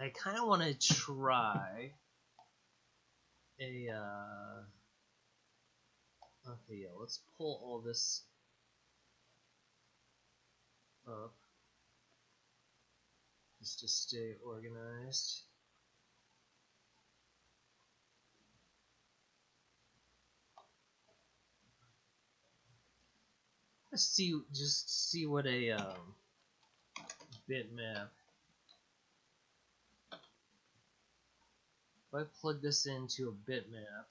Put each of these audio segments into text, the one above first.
I kind of want to try a, okay, yeah, let's pull all this up just to stay organized. Let's see, just see what a bitmap. If I plug this into a bitmap,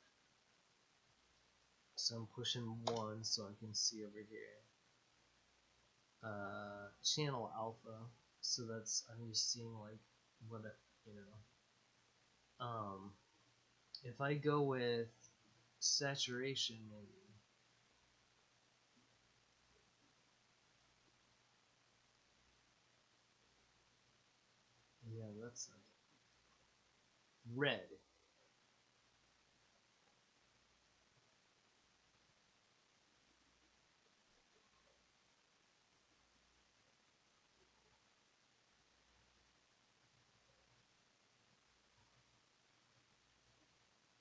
so I'm pushing 1 so I can see over here. Channel alpha, so that's, I'm just seeing like what if I go with saturation, maybe. Yeah, that's red.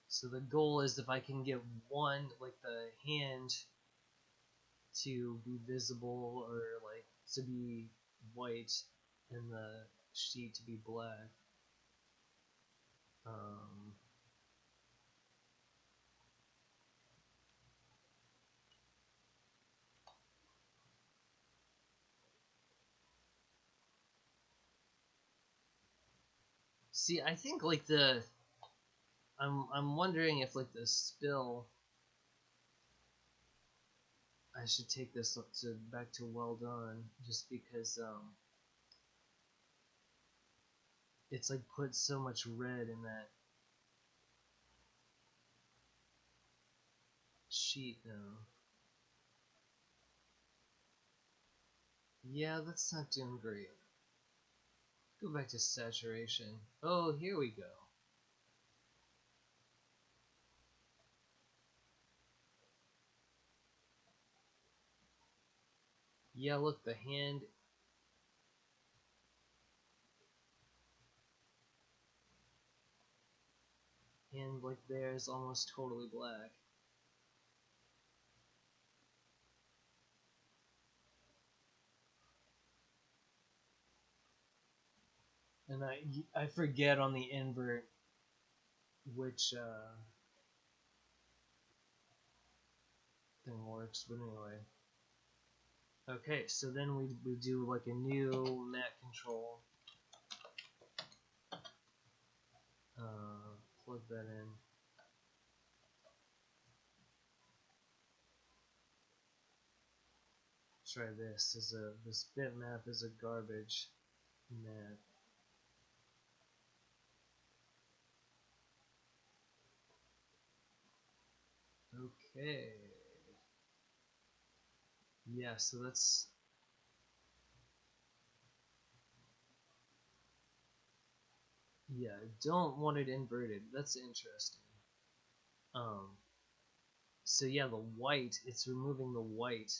So the goal is if I can get one, like the hand to be visible, or like to be white and the sheet to be black. See, I think like I'm wondering if like the spill, I should take this up to back to well done, just because it's like put so much red in that sheet now. Yeah, that's not doing great. Go back to saturation. Oh, here we go. Yeah, look, the hand like there is almost totally black. And I forget on the invert which thing works, but anyway. Okay, so then we do like a new mat control. Plug that in. Try this. This bitmap is a garbage mat. Okay. Yeah, so that's, yeah, don't want it inverted. That's interesting. So yeah, the white, it's removing the white.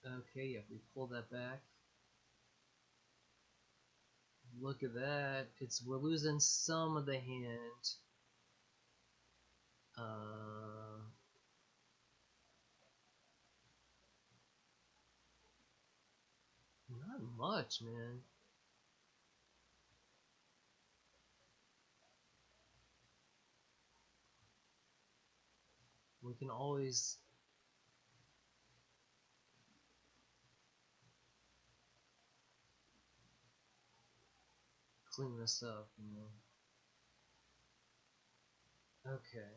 Okay, yeah, we pull that back. Look at that. We're losing some of the hand. Not much, man. We can always clean this up, Okay.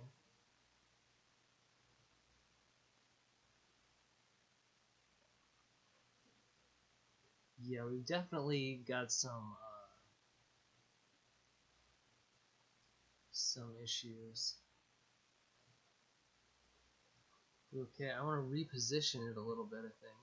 Yeah, we've definitely got some issues. Okay, I want to reposition it a little bit, I think.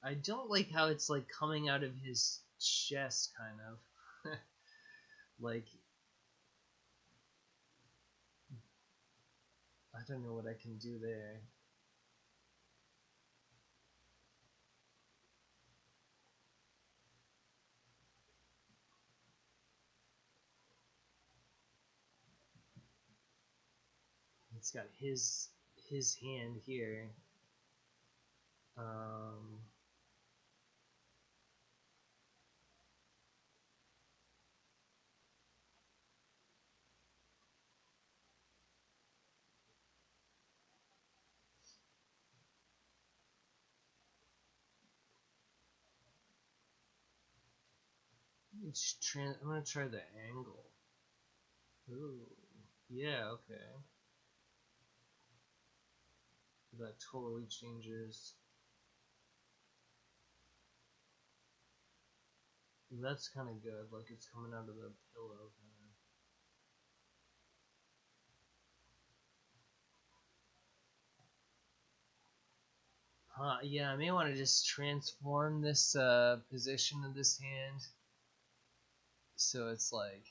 I don't like how it's like coming out of his chest, kind of. Like, I don't know what I can do there. It's got his hand here. Um, I'm gonna try the angle. Ooh, yeah, okay. That totally changes. That's kind of good. Like it's coming out of the pillow. Huh, yeah, I may want to just transform this position of this hand so it's like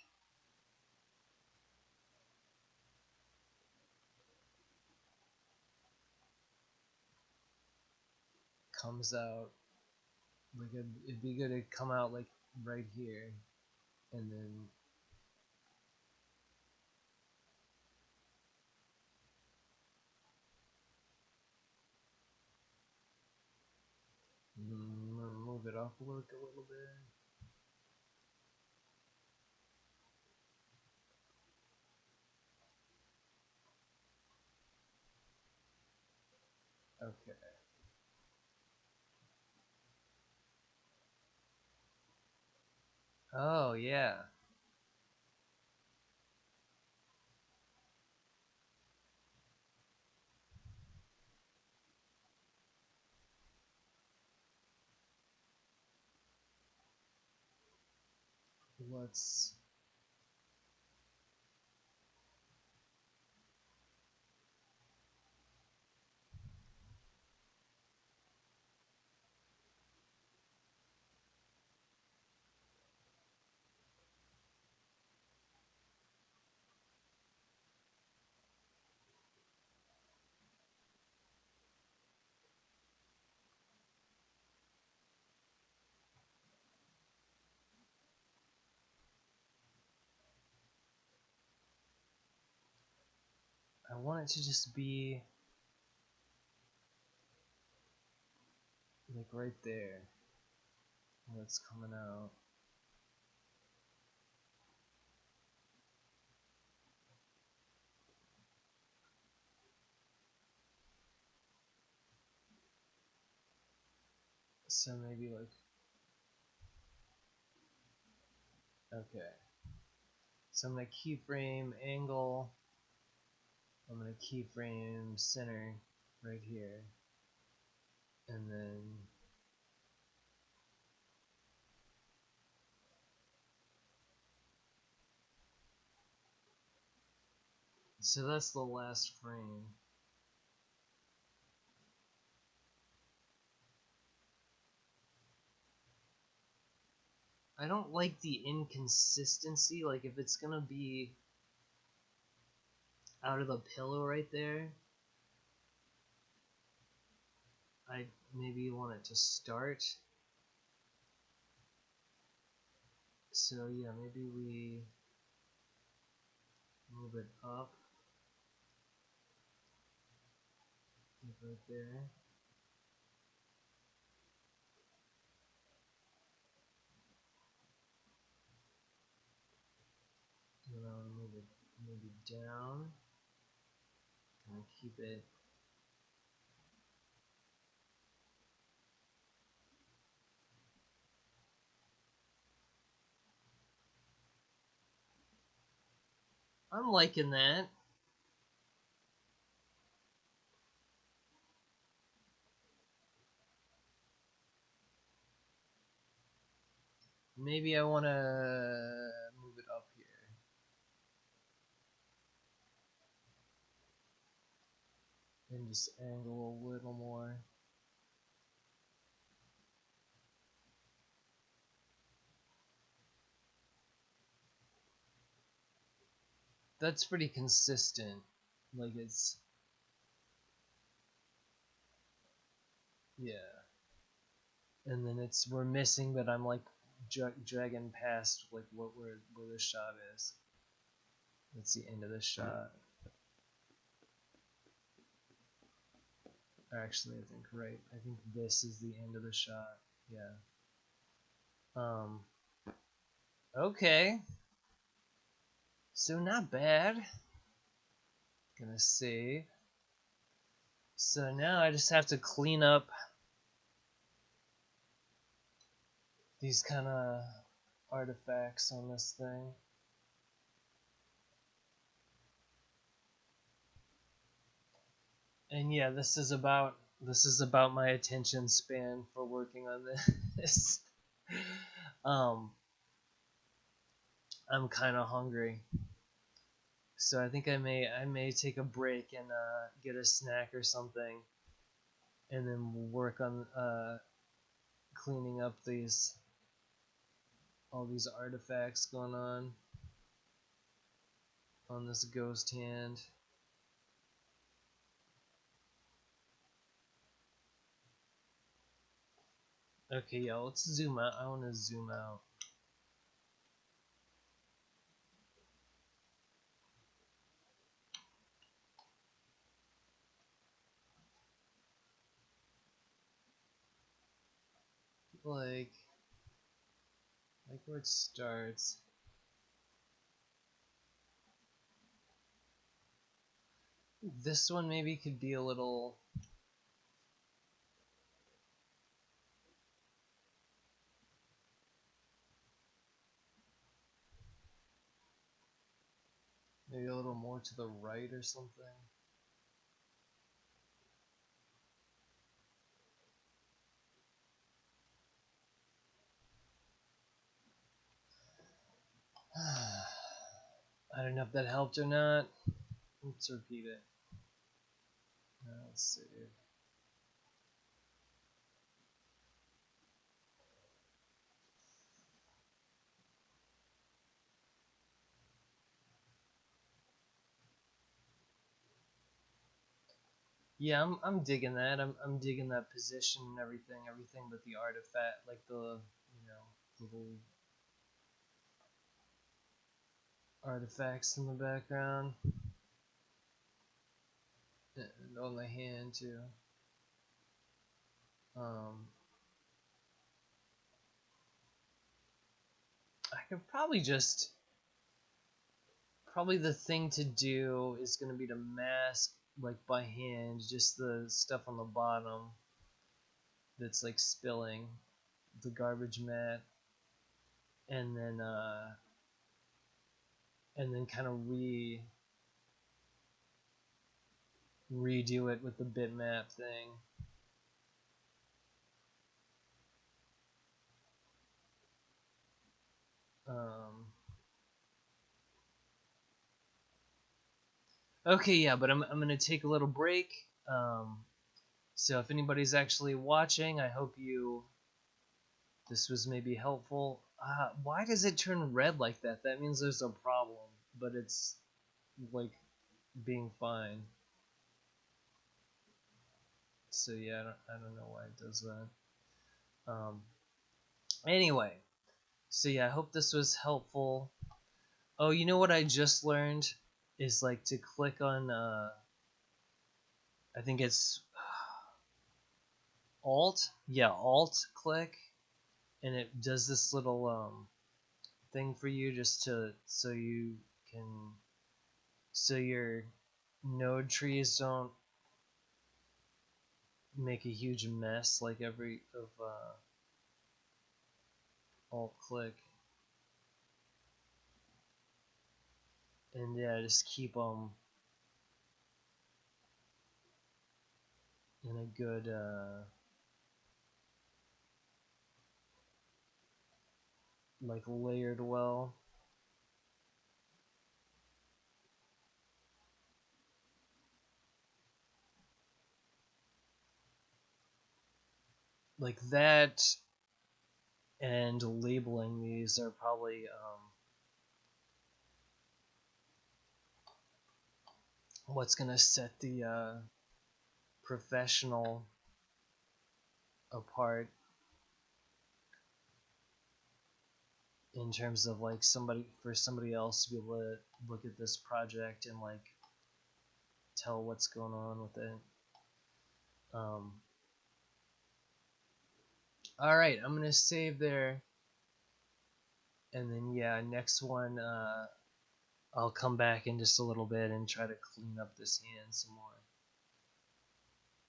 comes out like it'd be good to come out like right here and then move it up a little bit. Okay. Oh yeah. Let's. I want it to just be like right there where it's coming out. So maybe like okay. So I'm gonna keyframe angle. I'm gonna keyframe center right here, and then so that's the last frame. I don't like the inconsistency. Like if it's gonna be out of the pillow right there, I maybe want it to start. So yeah, maybe we move it up like right there. And then I'll move it maybe down. And keep it. I'm liking that. Maybe I want to move it up here. And just angle a little more. that's pretty consistent. Like it's yeah. And then we're missing, but I'm like dragging past like where the shot is. That's the end of the shot. Or actually, I think right. I think this is the end of the shot. Yeah. Okay. So not bad. Gonna save. So now I just have to clean up these kind of artifacts on this thing. And yeah, this is about my attention span for working on this. um, I'm kind of hungry, so I think I may take a break and get a snack or something, and then we'll work on cleaning up all these artifacts going on this ghost hand. Okay, yeah, let's zoom out. I want to zoom out. Like where it starts. This one maybe could be a little. Maybe a little more to the right or something. I don't know if that helped or not. Let's repeat it. Let's see. Yeah, I'm digging that. I'm digging that position and everything but the artifact, like the little artifacts in the background and on the hand too. I could probably the thing to do is going to be to mask like by hand just the stuff on the bottom that's like spilling the garbage mat, and then kind of redo it with the bitmap thing. Okay, yeah, but I'm gonna take a little break. So if anybody's actually watching, I hope this was maybe helpful. Why does it turn red like that? That means there's a problem, but it's like being fine. So yeah, I don't know why it does that. Anyway, so yeah, I hope this was helpful. Oh, you know what I just learned is like to click on I think it's Alt. Yeah, Alt click, and it does this little thing for you just so you can so your node trees don't make a huge mess like every of Alt click. And yeah, just keep them in a good like layered well. Like that, and labeling these are probably what's gonna set the professional apart in terms of like somebody else to be able to look at this project and like tell what's going on with it. All right, I'm gonna save there, and then yeah, next one I'll come back in just a little bit and try to clean up this hand some more.